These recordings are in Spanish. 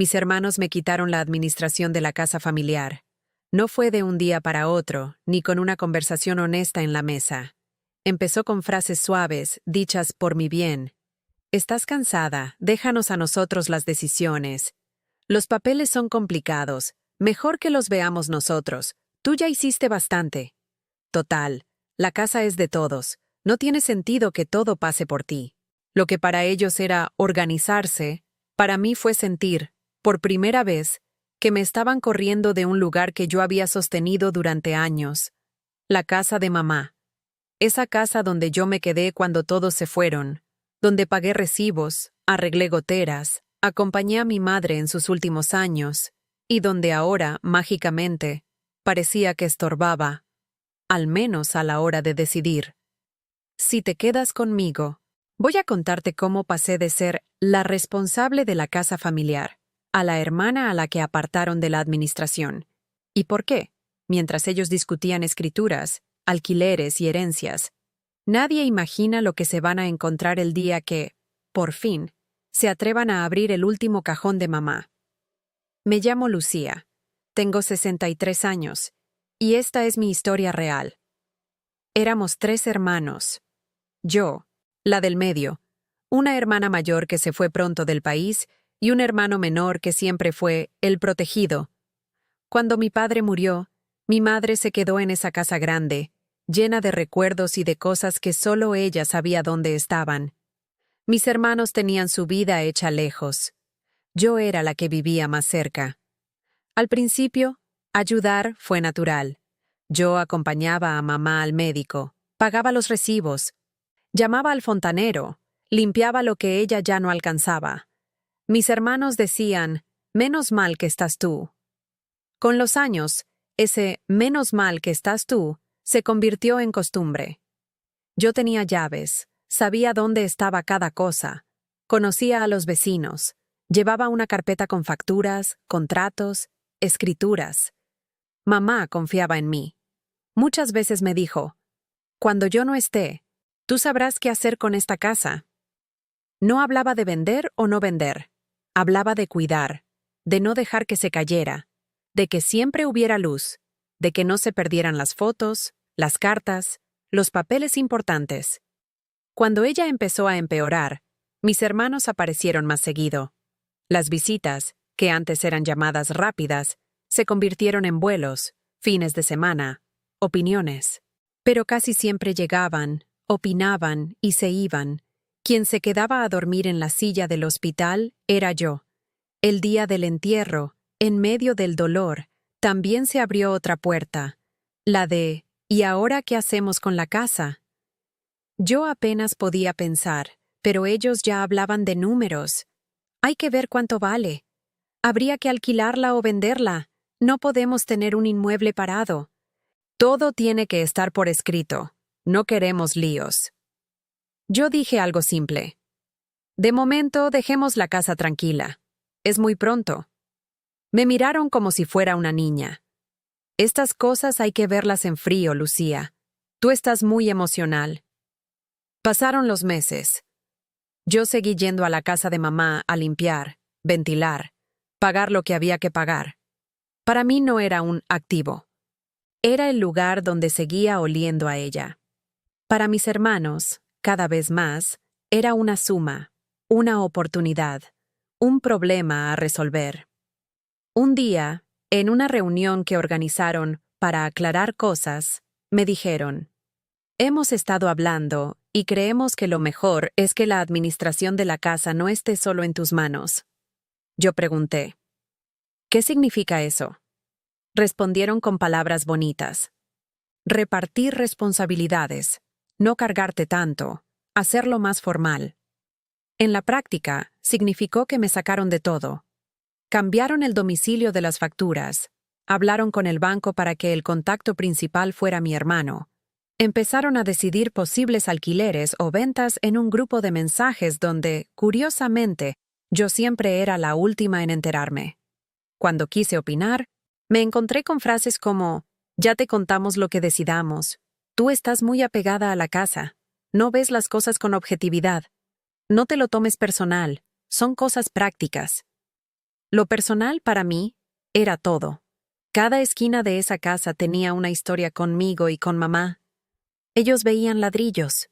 Mis hermanos me quitaron la administración de la casa familiar. No fue de un día para otro, ni con una conversación honesta en la mesa. Empezó con frases suaves, dichas por mi bien. Estás cansada, déjanos a nosotros las decisiones. Los papeles son complicados, mejor que los veamos nosotros. Tú ya hiciste bastante. Total, la casa es de todos, no tiene sentido que todo pase por ti. Lo que para ellos era organizarse, para mí fue sentir, por primera vez, que me estaban corriendo de un lugar que yo había sostenido durante años. La casa de mamá. Esa casa donde yo me quedé cuando todos se fueron, donde pagué recibos, arreglé goteras, acompañé a mi madre en sus últimos años, y donde ahora, mágicamente, parecía que estorbaba, al menos a la hora de decidir. Si te quedas conmigo, voy a contarte cómo pasé de ser la responsable de la casa familiar a la hermana a la que apartaron de la administración. ¿Y por qué? Mientras ellos discutían escrituras, alquileres y herencias, nadie imagina lo que se van a encontrar el día que, por fin, se atrevan a abrir el último cajón de mamá. Me llamo Lucía. Tengo 63 años, y esta es mi historia real. Éramos 3 hermanos. Yo, la del medio, una hermana mayor que se fue pronto del país y un hermano menor que siempre fue el protegido. Cuando mi padre murió, mi madre se quedó en esa casa grande, llena de recuerdos y de cosas que solo ella sabía dónde estaban. Mis hermanos tenían su vida hecha lejos. Yo era la que vivía más cerca. Al principio, ayudar fue natural. Yo acompañaba a mamá al médico, pagaba los recibos, llamaba al fontanero, limpiaba lo que ella ya no alcanzaba. Mis hermanos decían, menos mal que estás tú. Con los años, ese menos mal que estás tú se convirtió en costumbre. Yo tenía llaves, sabía dónde estaba cada cosa, conocía a los vecinos, llevaba una carpeta con facturas, contratos, escrituras. Mamá confiaba en mí. Muchas veces me dijo, cuando yo no esté, tú sabrás qué hacer con esta casa. No hablaba de vender o no vender. Hablaba de cuidar, de no dejar que se cayera, de que siempre hubiera luz, de que no se perdieran las fotos, las cartas, los papeles importantes. Cuando ella empezó a empeorar, mis hermanos aparecieron más seguido. Las visitas, que antes eran llamadas rápidas, se convirtieron en vuelos, fines de semana, opiniones. Pero casi siempre llegaban, opinaban y se iban. Quien se quedaba a dormir en la silla del hospital era yo. El día del entierro, en medio del dolor, también se abrió otra puerta, la de ¿y ahora qué hacemos con la casa? Yo apenas podía pensar, pero ellos ya hablaban de números. Hay que ver cuánto vale. Habría que alquilarla o venderla. No podemos tener un inmueble parado. Todo tiene que estar por escrito. No queremos líos. Yo dije algo simple. De momento, dejemos la casa tranquila. Es muy pronto. Me miraron como si fuera una niña. Estas cosas hay que verlas en frío, Lucía. Tú estás muy emocional. Pasaron los meses. Yo seguí yendo a la casa de mamá a limpiar, ventilar, pagar lo que había que pagar. Para mí no era un activo. Era el lugar donde seguía oliendo a ella. Para mis hermanos, cada vez más, era una suma, una oportunidad, un problema a resolver. Un día, en una reunión que organizaron para aclarar cosas, me dijeron, hemos estado hablando y creemos que lo mejor es que la administración de la casa no esté solo en tus manos. Yo pregunté, ¿qué significa eso? Respondieron con palabras bonitas. Repartir responsabilidades, no cargarte tanto, hacerlo más formal. En la práctica, significó que me sacaron de todo. Cambiaron el domicilio de las facturas, hablaron con el banco para que el contacto principal fuera mi hermano. Empezaron a decidir posibles alquileres o ventas en un grupo de mensajes donde, curiosamente, yo siempre era la última en enterarme. Cuando quise opinar, me encontré con frases como, ya te contamos lo que decidamos. Tú estás muy apegada a la casa. No ves las cosas con objetividad. No te lo tomes personal. Son cosas prácticas. Lo personal para mí era todo. Cada esquina de esa casa tenía una historia conmigo y con mamá. Ellos veían ladrillos.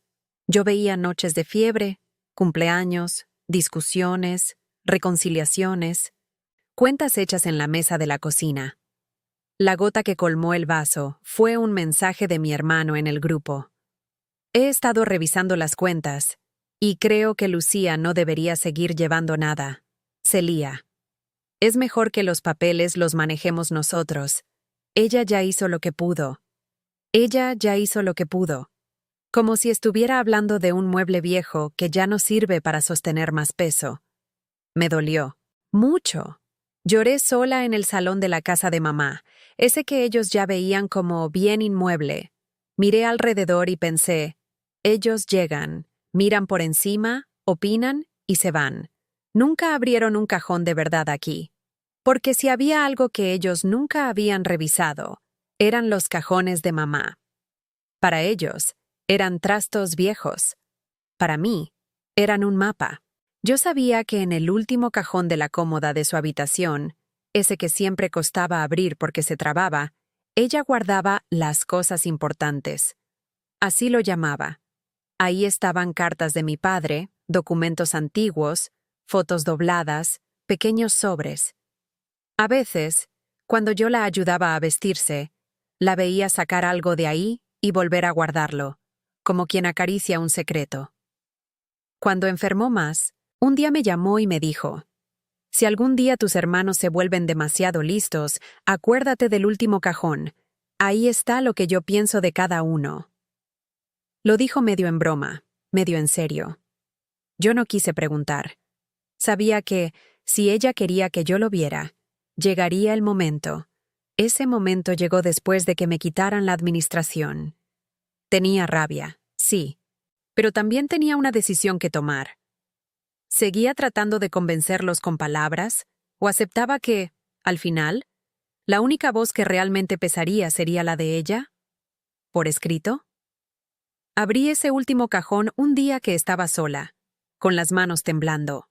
Yo veía noches de fiebre, cumpleaños, discusiones, reconciliaciones, cuentas hechas en la mesa de la cocina. La gota que colmó el vaso fue un mensaje de mi hermano en el grupo. He estado revisando las cuentas, y creo que Lucía no debería seguir llevando nada. Se lía. Es mejor que los papeles los manejemos nosotros. Ella ya hizo lo que pudo. Ella ya hizo lo que pudo. Como si estuviera hablando de un mueble viejo que ya no sirve para sostener más peso. Me dolió. Mucho. Lloré sola en el salón de la casa de mamá, ese que ellos ya veían como bien inmueble. Miré alrededor y pensé, ellos llegan, miran por encima, opinan y se van. Nunca abrieron un cajón de verdad aquí. Porque si había algo que ellos nunca habían revisado, eran los cajones de mamá. Para ellos, eran trastos viejos. Para mí, eran un mapa. Yo sabía que en el último cajón de la cómoda de su habitación, ese que siempre costaba abrir porque se trababa, ella guardaba las cosas importantes. Así lo llamaba. Ahí estaban cartas de mi padre, documentos antiguos, fotos dobladas, pequeños sobres. A veces, cuando yo la ayudaba a vestirse, la veía sacar algo de ahí y volver a guardarlo, como quien acaricia un secreto. Cuando enfermó más, un día me llamó y me dijo, si algún día tus hermanos se vuelven demasiado listos, acuérdate del último cajón. Ahí está lo que yo pienso de cada uno. Lo dijo medio en broma, medio en serio. Yo no quise preguntar. Sabía que, si ella quería que yo lo viera, llegaría el momento. Ese momento llegó después de que me quitaran la administración. Tenía rabia, sí, pero también tenía una decisión que tomar. ¿Seguía tratando de convencerlos con palabras o aceptaba que, al final, la única voz que realmente pesaría sería la de ella? ¿Por escrito? Abrí ese último cajón un día que estaba sola, con las manos temblando.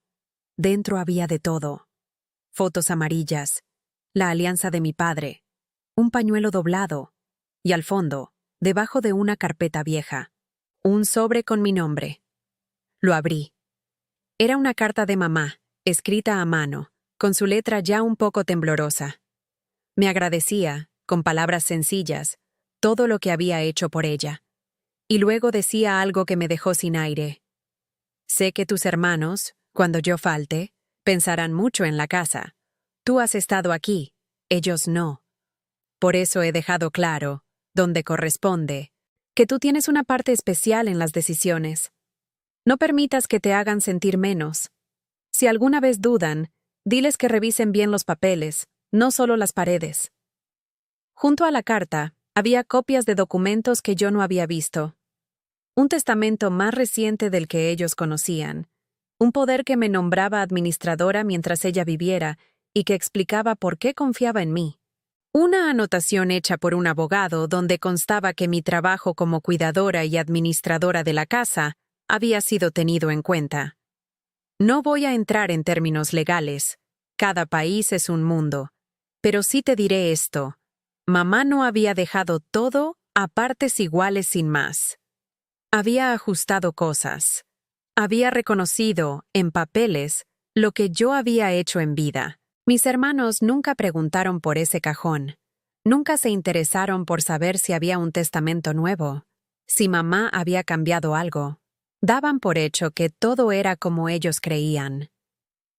Dentro había de todo. Fotos amarillas, la alianza de mi padre, un pañuelo doblado, y al fondo, debajo de una carpeta vieja, un sobre con mi nombre. Lo abrí. Era una carta de mamá, escrita a mano, con su letra ya un poco temblorosa. Me agradecía, con palabras sencillas, todo lo que había hecho por ella. Y luego decía algo que me dejó sin aire. Sé que tus hermanos, cuando yo falte, pensarán mucho en la casa. Tú has estado aquí, ellos no. Por eso he dejado claro, donde corresponde, que tú tienes una parte especial en las decisiones. No permitas que te hagan sentir menos. Si alguna vez dudan, diles que revisen bien los papeles, no solo las paredes. Junto a la carta, había copias de documentos que yo no había visto. Un testamento más reciente del que ellos conocían. Un poder que me nombraba administradora mientras ella viviera y que explicaba por qué confiaba en mí. Una anotación hecha por un abogado donde constaba que mi trabajo como cuidadora y administradora de la casa había sido tenido en cuenta. No voy a entrar en términos legales. Cada país es un mundo. Pero sí te diré esto. Mamá no había dejado todo a partes iguales sin más. Había ajustado cosas. Había reconocido, en papeles, lo que yo había hecho en vida. Mis hermanos nunca preguntaron por ese cajón. Nunca se interesaron por saber si había un testamento nuevo, si mamá había cambiado algo. Daban por hecho que todo era como ellos creían.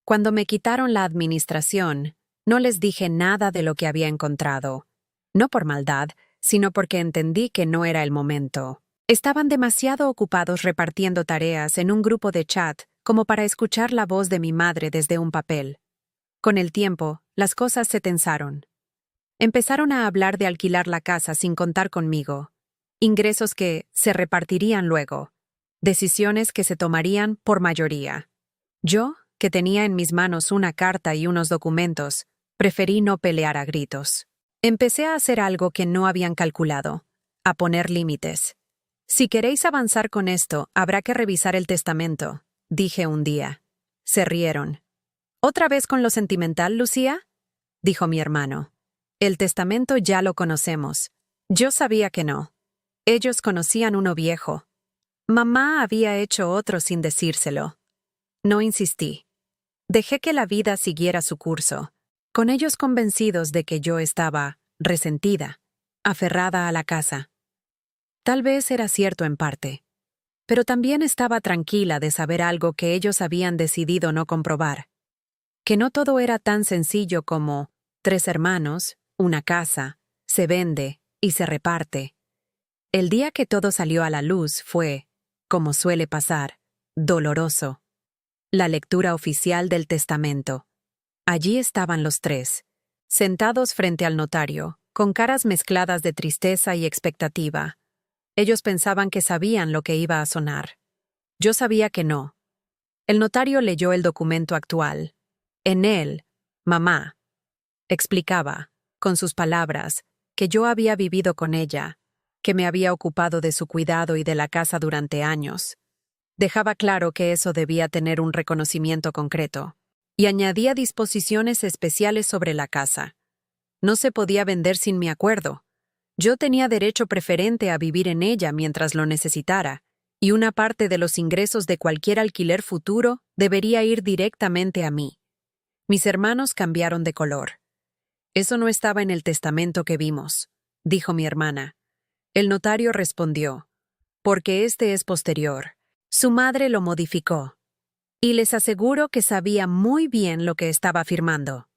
Cuando me quitaron la administración, no les dije nada de lo que había encontrado. No por maldad, sino porque entendí que no era el momento. Estaban demasiado ocupados repartiendo tareas en un grupo de chat como para escuchar la voz de mi madre desde un papel. Con el tiempo, las cosas se tensaron. Empezaron a hablar de alquilar la casa sin contar conmigo. Ingresos que se repartirían luego. Decisiones que se tomarían por mayoría. Yo, que tenía en mis manos una carta y unos documentos, preferí no pelear a gritos. Empecé a hacer algo que no habían calculado, a poner límites. Si queréis avanzar con esto, habrá que revisar el testamento, dije un día. Se rieron. ¿Otra vez con lo sentimental, Lucía? Dijo mi hermano. El testamento ya lo conocemos. Yo sabía que no. Ellos conocían uno viejo. Mamá había hecho otro sin decírselo. No insistí. Dejé que la vida siguiera su curso, con ellos convencidos de que yo estaba resentida, aferrada a la casa. Tal vez era cierto en parte, pero también estaba tranquila de saber algo que ellos habían decidido no comprobar, que no todo era tan sencillo como 3 hermanos, una casa, se vende y se reparte. El día que todo salió a la luz fue, como suele pasar, doloroso. La lectura oficial del testamento. Allí estaban los 3, sentados frente al notario, con caras mezcladas de tristeza y expectativa. Ellos pensaban que sabían lo que iba a sonar. Yo sabía que no. El notario leyó el documento actual. En él, mamá explicaba, con sus palabras, que yo había vivido con ella, que me había ocupado de su cuidado y de la casa durante años. Dejaba claro que eso debía tener un reconocimiento concreto, y añadía disposiciones especiales sobre la casa. No se podía vender sin mi acuerdo. Yo tenía derecho preferente a vivir en ella mientras lo necesitara, y una parte de los ingresos de cualquier alquiler futuro debería ir directamente a mí. Mis hermanos cambiaron de color. Eso no estaba en el testamento que vimos, dijo mi hermana. El notario respondió, porque este es posterior. Su madre lo modificó. Y les aseguro que sabía muy bien lo que estaba firmando.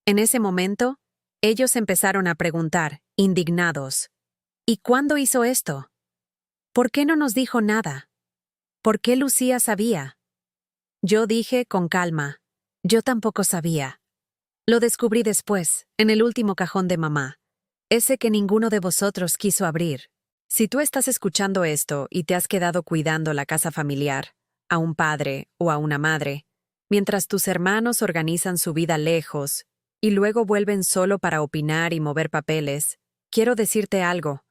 En ese momento, ellos empezaron a preguntar, indignados, ¿y cuándo hizo esto? ¿Por qué no nos dijo nada? ¿Por qué Lucía sabía? Yo dije con calma, yo tampoco sabía. Lo descubrí después, en el último cajón de mamá, ese que ninguno de vosotros quiso abrir. Si tú estás escuchando esto y te has quedado cuidando la casa familiar, a un padre o a una madre, mientras tus hermanos organizan su vida lejos y luego vuelven solo para opinar y mover papeles, quiero decirte algo.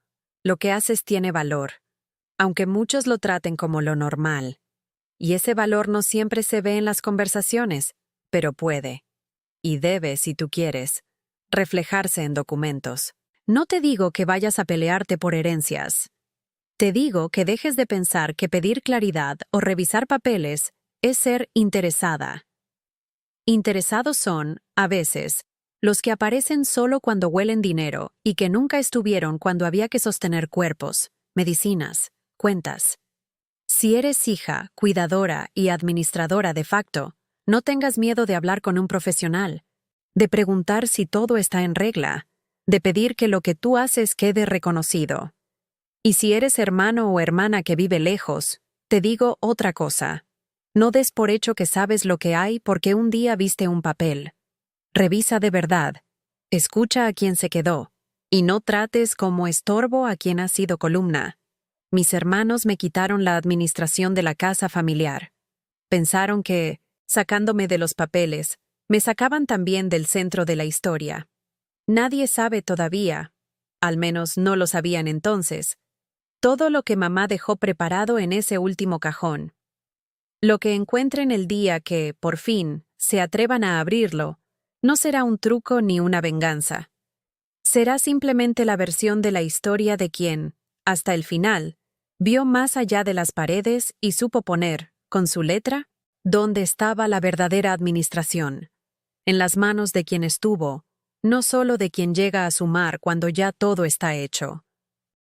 Lo que haces tiene valor, aunque muchos lo traten como lo normal. Y ese valor no siempre se ve en las conversaciones, pero puede, y debe, si tú quieres, reflejarse en documentos. No te digo que vayas a pelearte por herencias. Te digo que dejes de pensar que pedir claridad o revisar papeles es ser interesada. Interesados son, a veces, los que aparecen solo cuando huelen dinero y que nunca estuvieron cuando había que sostener cuerpos, medicinas, cuentas. Si eres hija, cuidadora y administradora de facto, no tengas miedo de hablar con un profesional, de preguntar si todo está en regla, de pedir que lo que tú haces quede reconocido. Y si eres hermano o hermana que vive lejos, te digo otra cosa. No des por hecho que sabes lo que hay porque un día viste un papel. Revisa de verdad. Escucha a quien se quedó. Y no trates como estorbo a quien ha sido columna. Mis hermanos me quitaron la administración de la casa familiar. Pensaron que, sacándome de los papeles, me sacaban también del centro de la historia. Nadie sabe todavía, al menos no lo sabían entonces, todo lo que mamá dejó preparado en ese último cajón. Lo que encuentren el día que, por fin, se atrevan a abrirlo, no será un truco ni una venganza. Será simplemente la versión de la historia de quien, hasta el final, vio más allá de las paredes y supo poner, con su letra, dónde estaba la verdadera administración. En las manos de quien estuvo, no solo de quien llega a sumar cuando ya todo está hecho.